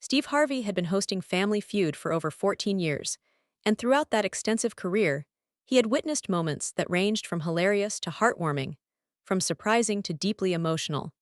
Steve Harvey had been hosting Family Feud for over 14 years, and throughout that extensive career, he had witnessed moments that ranged from hilarious to heartwarming, from surprising to deeply emotional.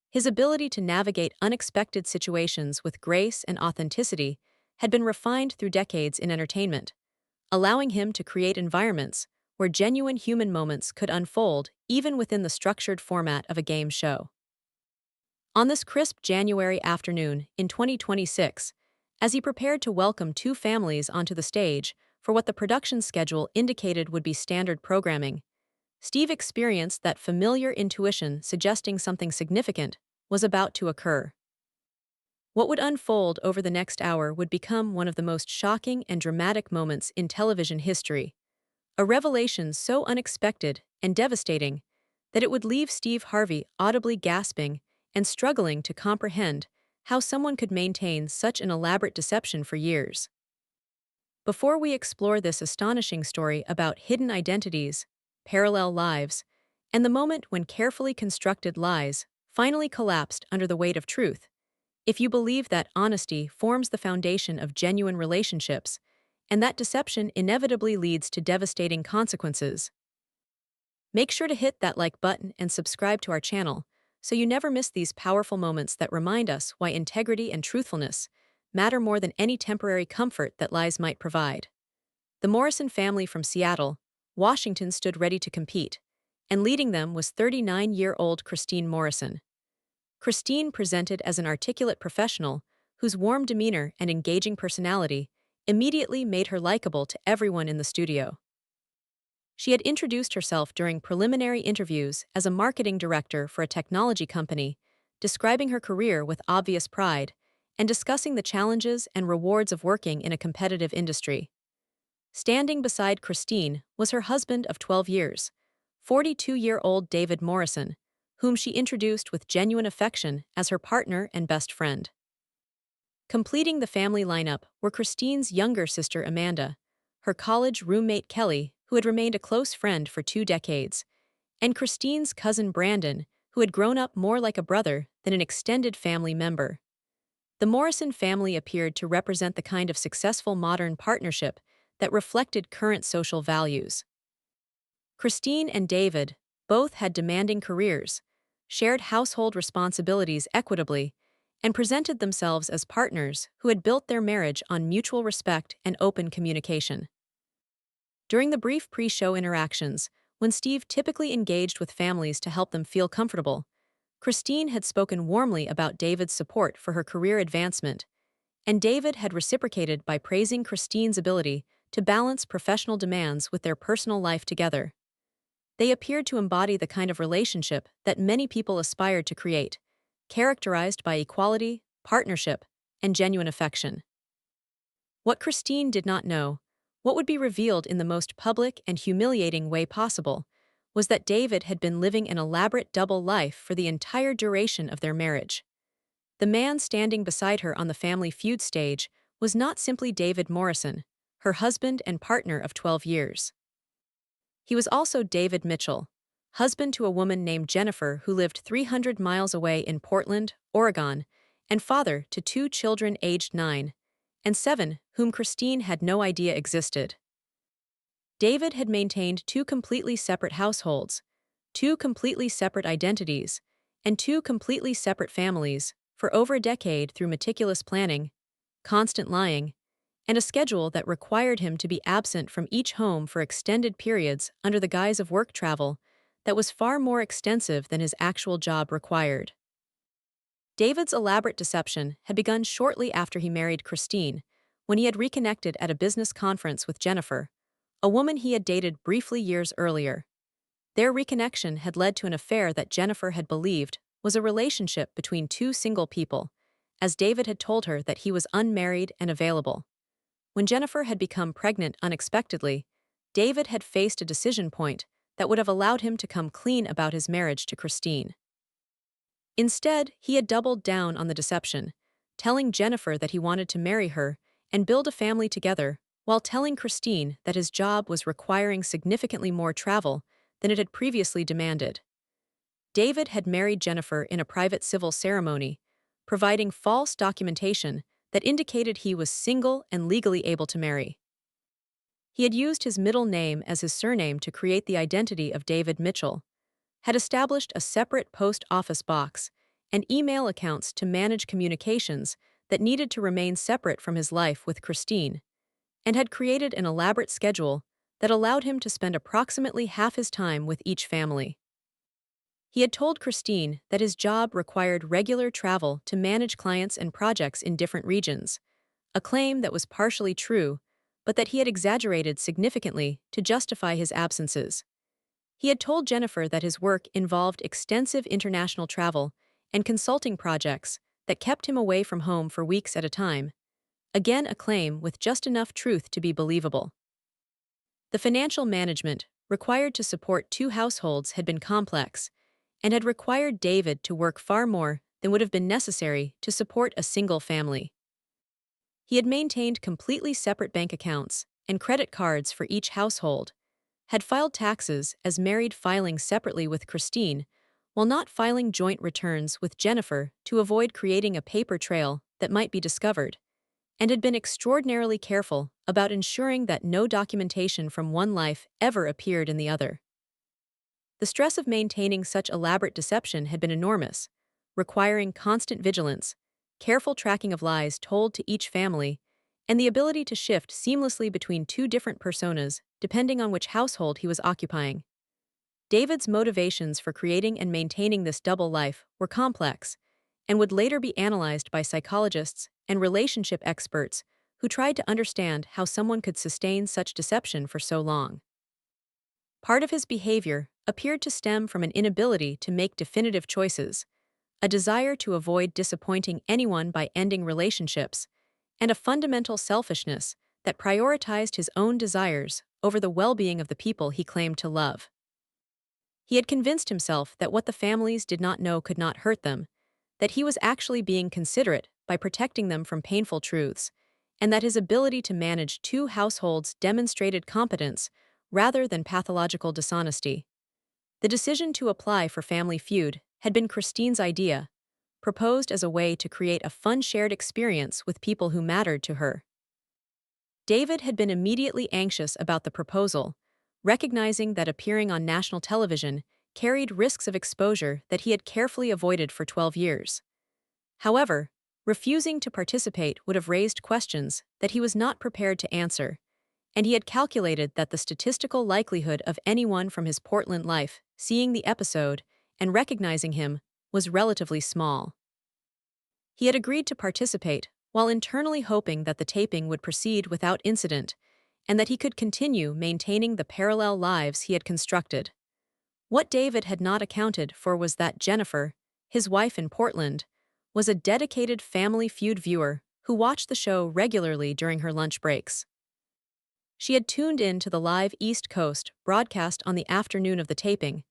His ability to navigate unexpected situations with grace and authenticity had been refined through decades in entertainment, allowing him to create environments where genuine human moments could unfold even within the structured format of a game show. On this crisp January afternoon in 2026, as he prepared to welcome two families onto the stage for what the production schedule indicated would be standard programming, Steve experienced that familiar intuition suggesting something significant was about to occur. What would unfold over the next hour would become one of the most shocking and dramatic moments in television history, a revelation so unexpected and devastating that it would leave Steve Harvey audibly gasping and struggling to comprehend how someone could maintain such an elaborate deception for years. Before we explore this astonishing story about hidden identities, parallel lives, and the moment when carefully constructed lies finally collapsed under the weight of truth, if you believe that honesty forms the foundation of genuine relationships, and that deception inevitably leads to devastating consequences, make sure to hit that like button and subscribe to our channel so you never miss these powerful moments that remind us why integrity and truthfulness matter more than any temporary comfort that lies might provide. The Morrison family from Seattle, Washington stood ready to compete, and leading them was 39-year-old Christine Morrison. Christine presented as an articulate professional whose warm demeanor and engaging personality immediately made her likable to everyone in the studio. She had introduced herself during preliminary interviews as a marketing director for a technology company, describing her career with obvious pride and discussing the challenges and rewards of working in a competitive industry. Standing beside Christine was her husband of 12 years, 42-year-old David Morrison, whom she introduced with genuine affection as her partner and best friend. Completing the family lineup were Christine's younger sister Amanda, her college roommate Kelly, who had remained a close friend for 2 decades, and Christine's cousin Brandon, who had grown up more like a brother than an extended family member. The Morrison family appeared to represent the kind of successful modern partnership that reflected current social values. Christine and David both had demanding careers, shared household responsibilities equitably, and presented themselves as partners who had built their marriage on mutual respect and open communication. During the brief pre-show interactions, when Steve typically engaged with families to help them feel comfortable, Christine had spoken warmly about David's support for her career advancement, and David had reciprocated by praising Christine's ability to balance professional demands with their personal life together. They appeared to embody the kind of relationship that many people aspired to create, characterized by equality, partnership, and genuine affection. What Christine did not know, what would be revealed in the most public and humiliating way possible, was that David had been living an elaborate double life for the entire duration of their marriage. The man standing beside her on the Family Feud stage was not simply David Morrison, her husband and partner of 12 years. He was also David Mitchell, husband to a woman named Jennifer who lived 300 miles away in Portland, Oregon, and father to 2 children aged 9 and 7 whom Christine had no idea existed. David had maintained 2 completely separate households, 2 completely separate identities, and 2 completely separate families for over a decade through meticulous planning, constant lying, and a schedule that required him to be absent from each home for extended periods under the guise of work travel that was far more extensive than his actual job required. David's elaborate deception had begun shortly after he married Christine, when he had reconnected at a business conference with Jennifer, a woman he had dated briefly years earlier. Their reconnection had led to an affair that Jennifer had believed was a relationship between 2 single people, as David had told her that he was unmarried and available. When Jennifer had become pregnant unexpectedly, David had faced a decision point that would have allowed him to come clean about his marriage to Christine. Instead, he had doubled down on the deception, telling Jennifer that he wanted to marry her and build a family together, while telling Christine that his job was requiring significantly more travel than it had previously demanded. David had married Jennifer in a private civil ceremony, providing false documentation that indicated he was single and legally able to marry. He had used his middle name as his surname to create the identity of David Mitchell, had established a separate post office box and email accounts to manage communications that needed to remain separate from his life with Christine, and had created an elaborate schedule that allowed him to spend approximately half his time with each family. He had told Christine that his job required regular travel to manage clients and projects in different regions, a claim that was partially true, but that he had exaggerated significantly to justify his absences. He had told Jennifer that his work involved extensive international travel and consulting projects that kept him away from home for weeks at a time, again a claim with just enough truth to be believable. The financial management required to support two households had been complex, and had required David to work far more than would have been necessary to support a single family. He had maintained completely separate bank accounts and credit cards for each household, had filed taxes as married filing separately with Christine, while not filing joint returns with Jennifer to avoid creating a paper trail that might be discovered, and had been extraordinarily careful about ensuring that no documentation from one life ever appeared in the other. The stress of maintaining such elaborate deception had been enormous, requiring constant vigilance, careful tracking of lies told to each family, and the ability to shift seamlessly between two different personas depending on which household he was occupying. David's motivations for creating and maintaining this double life were complex, and would later be analyzed by psychologists and relationship experts who tried to understand how someone could sustain such deception for so long. Part of his behavior appeared to stem from an inability to make definitive choices, a desire to avoid disappointing anyone by ending relationships, and a fundamental selfishness that prioritized his own desires over the well-being of the people he claimed to love. He had convinced himself that what the families did not know could not hurt them, that he was actually being considerate by protecting them from painful truths, and that his ability to manage two households demonstrated competence rather than pathological dishonesty. The decision to apply for Family Feud had been Christine's idea, proposed as a way to create a fun shared experience with people who mattered to her. David had been immediately anxious about the proposal, recognizing that appearing on national television carried risks of exposure that he had carefully avoided for 12 years. However, refusing to participate would have raised questions that he was not prepared to answer, and he had calculated that the statistical likelihood of anyone from his Portland life seeing the episode and recognizing him was relatively small. He had agreed to participate while internally hoping that the taping would proceed without incident and that he could continue maintaining the parallel lives he had constructed. What David had not accounted for was that Jennifer, his wife in Portland, was a dedicated Family Feud viewer who watched the show regularly during her lunch breaks. She had tuned in to the live East Coast broadcast on the afternoon of the taping,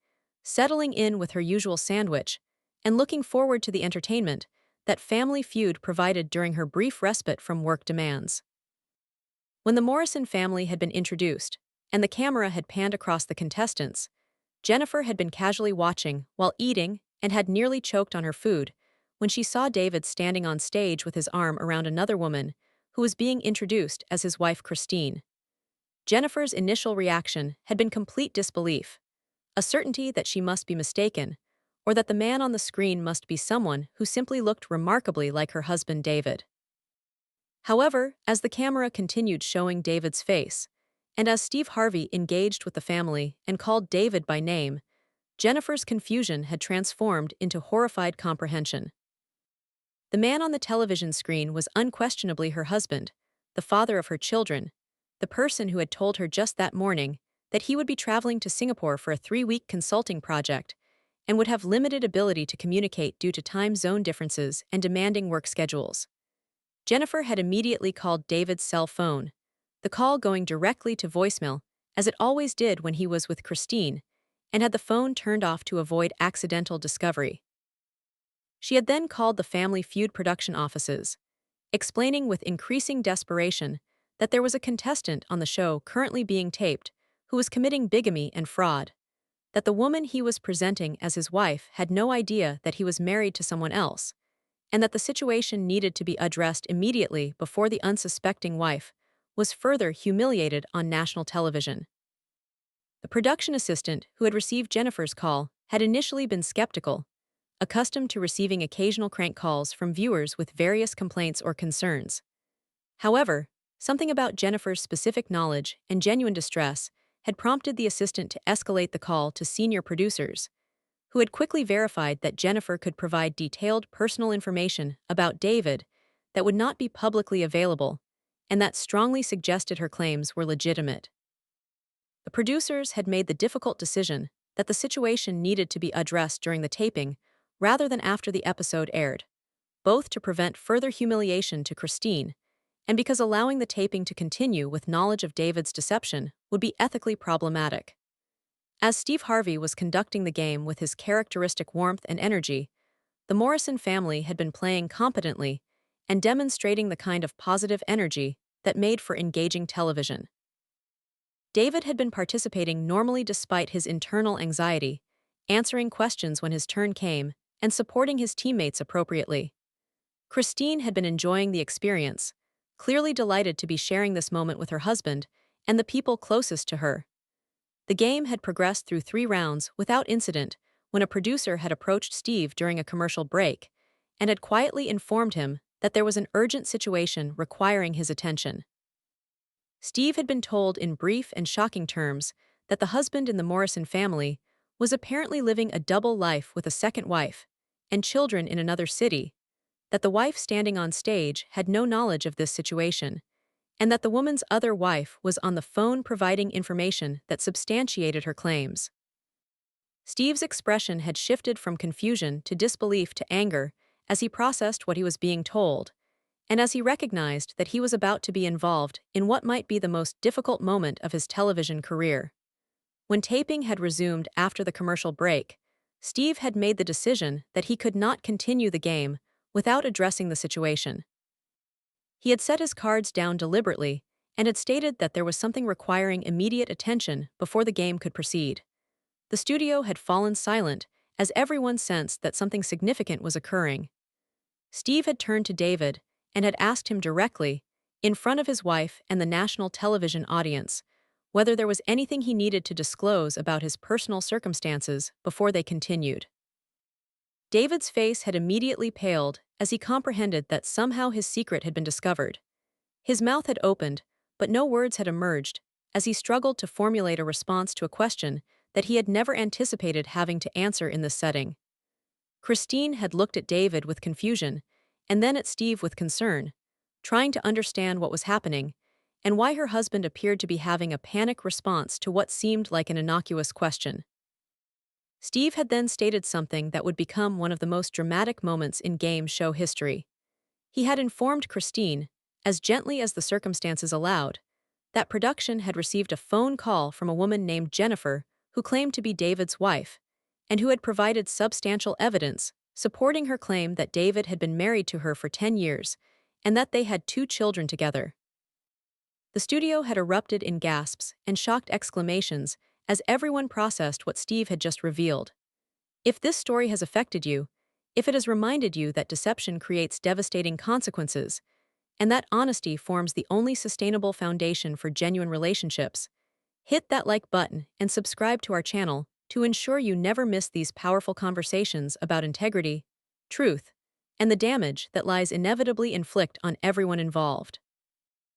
settling in with her usual sandwich and looking forward to the entertainment that Family Feud provided during her brief respite from work demands. When the Morrison family had been introduced and the camera had panned across the contestants, Jennifer had been casually watching while eating and had nearly choked on her food when she saw David standing on stage with his arm around another woman who was being introduced as his wife Christine. Jennifer's initial reaction had been complete disbelief, a certainty that she must be mistaken, or that the man on the screen must be someone who simply looked remarkably like her husband David. However, as the camera continued showing David's face, and as Steve Harvey engaged with the family and called David by name, Jennifer's confusion had transformed into horrified comprehension. The man on the television screen was unquestionably her husband, the father of her children, the person who had told her just that morning that he would be traveling to Singapore for a 3-week consulting project and would have limited ability to communicate due to time zone differences and demanding work schedules. Jennifer had immediately called David's cell phone, the call going directly to voicemail, as it always did when he was with Christine, and had the phone turned off to avoid accidental discovery. She had then called the Family Feud production offices, explaining with increasing desperation that there was a contestant on the show currently being taped who was committing bigamy and fraud, that the woman he was presenting as his wife had no idea that he was married to someone else, and that the situation needed to be addressed immediately before the unsuspecting wife was further humiliated on national television. The production assistant who had received Jennifer's call had initially been skeptical, accustomed to receiving occasional crank calls from viewers with various complaints or concerns. However, something about Jennifer's specific knowledge and genuine distress had prompted the assistant to escalate the call to senior producers, who had quickly verified that Jennifer could provide detailed personal information about David that would not be publicly available, and that strongly suggested her claims were legitimate. The producers had made the difficult decision that the situation needed to be addressed during the taping rather than after the episode aired, both to prevent further humiliation to Christine and because allowing the taping to continue with knowledge of David's deception would be ethically problematic. As Steve Harvey was conducting the game with his characteristic warmth and energy, the Morrison family had been playing competently and demonstrating the kind of positive energy that made for engaging television. David had been participating normally despite his internal anxiety, answering questions when his turn came, and supporting his teammates appropriately. Christine had been enjoying the experience, clearly delighted to be sharing this moment with her husband and the people closest to her. The game had progressed through 3 rounds without incident when a producer had approached Steve during a commercial break and had quietly informed him that there was an urgent situation requiring his attention. Steve had been told in brief and shocking terms that the husband in the Morrison family was apparently living a double life with a second wife and children in another city, that the wife standing on stage had no knowledge of this situation, and that the woman's other wife was on the phone providing information that substantiated her claims. Steve's expression had shifted from confusion to disbelief to anger as he processed what he was being told, and as he recognized that he was about to be involved in what might be the most difficult moment of his television career. When taping had resumed after the commercial break, Steve had made the decision that he could not continue the game without addressing the situation. He had set his cards down deliberately and had stated that there was something requiring immediate attention before the game could proceed. The studio had fallen silent as everyone sensed that something significant was occurring. Steve had turned to David and had asked him directly, in front of his wife and the national television audience, whether there was anything he needed to disclose about his personal circumstances before they continued. David's face had immediately paled as he comprehended that somehow his secret had been discovered. His mouth had opened, but no words had emerged as he struggled to formulate a response to a question that he had never anticipated having to answer in this setting. Christine had looked at David with confusion and then at Steve with concern, trying to understand what was happening and why her husband appeared to be having a panic response to what seemed like an innocuous question. Steve had then stated something that would become one of the most dramatic moments in game show history. He had informed Christine, as gently as the circumstances allowed, that production had received a phone call from a woman named Jennifer who claimed to be David's wife, and who had provided substantial evidence supporting her claim that David had been married to her for 10 years and that they had 2 children together. The studio had erupted in gasps and shocked exclamations as everyone processed what Steve had just revealed. If this story has affected you, if it has reminded you that deception creates devastating consequences, and that honesty forms the only sustainable foundation for genuine relationships, hit that like button and subscribe to our channel to ensure you never miss these powerful conversations about integrity, truth, and the damage that lies inevitably inflict on everyone involved.